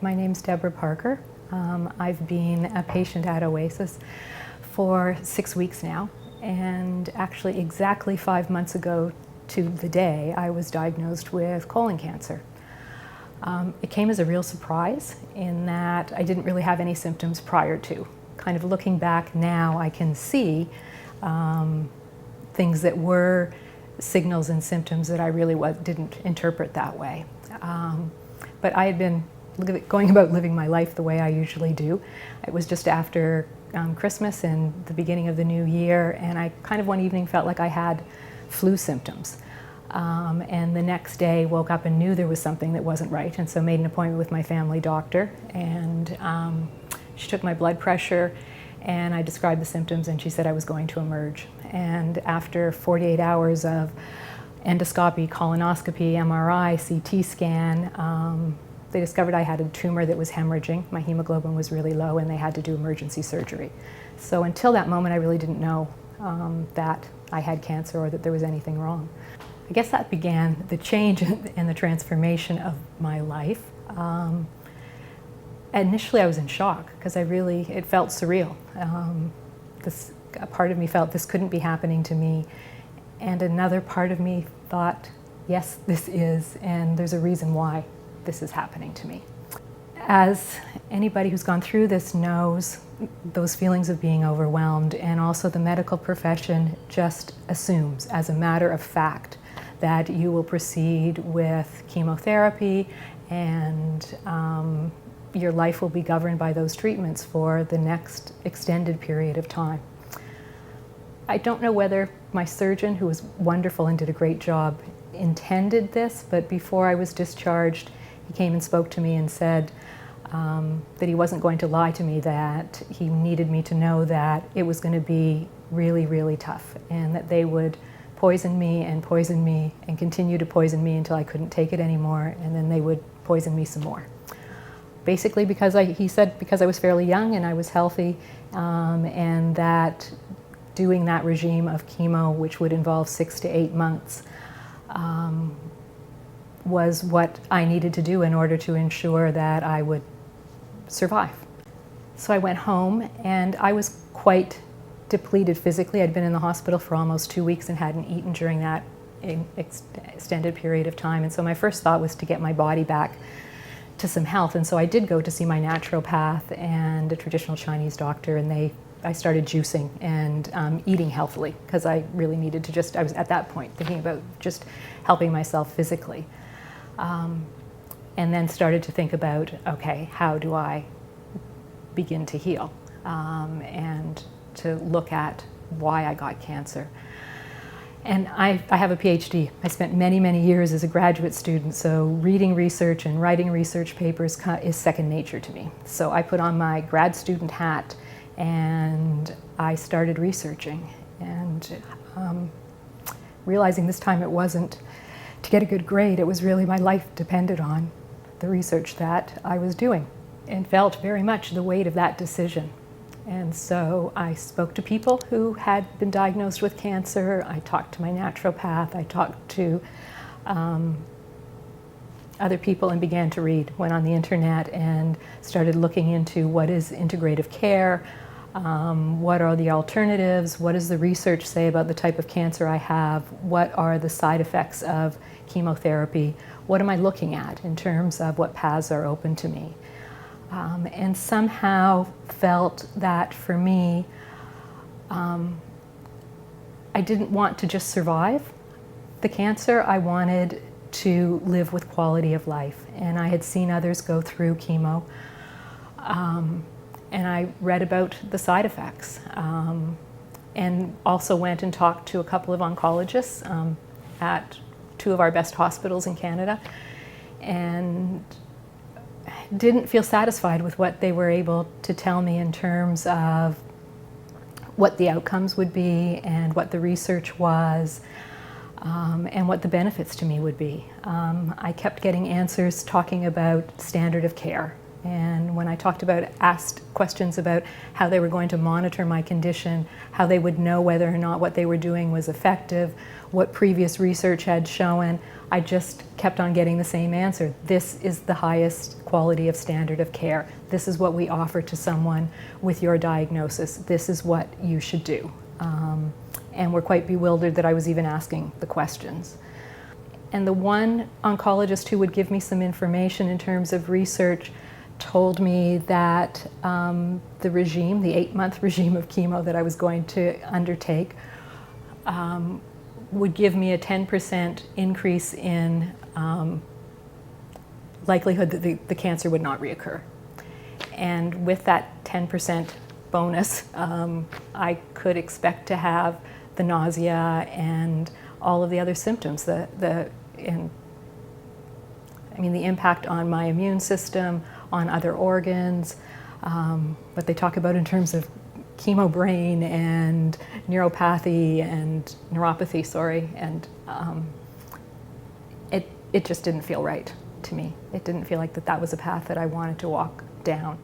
My name's Deborah Parker. I've been a patient at Oasis for 6 weeks now, and actually exactly 5 months ago to the day I was diagnosed with colon cancer. It came as a real surprise in that I didn't really have any symptoms prior to. Kind of looking back now, I can see things that were signals and symptoms that I really didn't interpret that way. But I had been going about living my life the way I usually do. It was just after Christmas and the beginning of the new year, and I kind of one evening felt like I had flu symptoms. And the next day woke up and knew there was something that wasn't right, and so made an appointment with my family doctor, and she took my blood pressure and I described the symptoms, and she said I was going to emerge. And after 48 hours of endoscopy, colonoscopy, MRI, CT scan, they discovered I had a tumor that was hemorrhaging. My hemoglobin was really low and they had to do emergency surgery. So until that moment I really didn't know that I had cancer or that there was anything wrong. I guess that began the change and the transformation of my life. Initially I was in shock because it felt surreal. A part of me felt this couldn't be happening to me, and another part of me thought, yes, this is, and there's a reason why this is happening to me. As anybody who's gone through this knows, those feelings of being overwhelmed, and also the medical profession just assumes as a matter of fact that you will proceed with chemotherapy and your life will be governed by those treatments for the next extended period of time. I don't know whether my surgeon, who was wonderful and did a great job, intended this, but before I was discharged, he came and spoke to me and said that he wasn't going to lie to me, that he needed me to know that it was going to be really, really tough, and that they would poison me and continue to poison me until I couldn't take it anymore, and then they would poison me some more. Basically he said because I was fairly young and I was healthy, and that doing that regime of chemo, which would involve 6 to 8 months, was what I needed to do in order to ensure that I would survive. So I went home and I was quite depleted physically. I'd been in the hospital for almost 2 weeks and hadn't eaten during that extended period of time. And so my first thought was to get my body back to some health. And so I did go to see my naturopath and a traditional Chinese doctor, and I started juicing and eating healthily because I really needed to I was at that point thinking about just helping myself physically. And then started to think about, okay, how do I begin to heal and to look at why I got cancer. And I have a PhD. I spent many, many years as a graduate student, so reading research and writing research papers is second nature to me. So I put on my grad student hat and I started researching, and realizing this time it wasn't to get a good grade, it was really my life depended on the research that I was doing, and felt very much the weight of that decision. And so I spoke to people who had been diagnosed with cancer. I talked to my naturopath. I talked to other people and began to read. Went on the internet and started looking into what is integrative care, what are the alternatives, what does the research say about the type of cancer I have, what are the side effects of chemotherapy, what am I looking at in terms of what paths are open to me. And somehow felt that for me, I didn't want to just survive the cancer. I wanted to live with quality of life. And I had seen others go through chemo, and I read about the side effects. And also went and talked to a couple of oncologists at 2 of our best hospitals in Canada, and didn't feel satisfied with what they were able to tell me in terms of what the outcomes would be and what the research was, and what the benefits to me would be. I kept getting answers talking about standard of care, And when I asked questions about how they were going to monitor my condition, how they would know whether or not what they were doing was effective, what previous research had shown, I just kept on getting the same answer. This is the highest quality of standard of care. This is what we offer to someone with your diagnosis. This is what you should do. And were quite bewildered that I was even asking the questions. And the one oncologist who would give me some information in terms of research told me that the regime, the 8-month regime of chemo that I was going to undertake, would give me a 10% increase in likelihood that the cancer would not reoccur. And with that 10% bonus, I could expect to have the nausea and all of the other symptoms, the impact on my immune system, on other organs, what they talk about in terms of chemo brain and neuropathy and neuropathy, and it just didn't feel right to me. It didn't feel like that was a path that I wanted to walk down.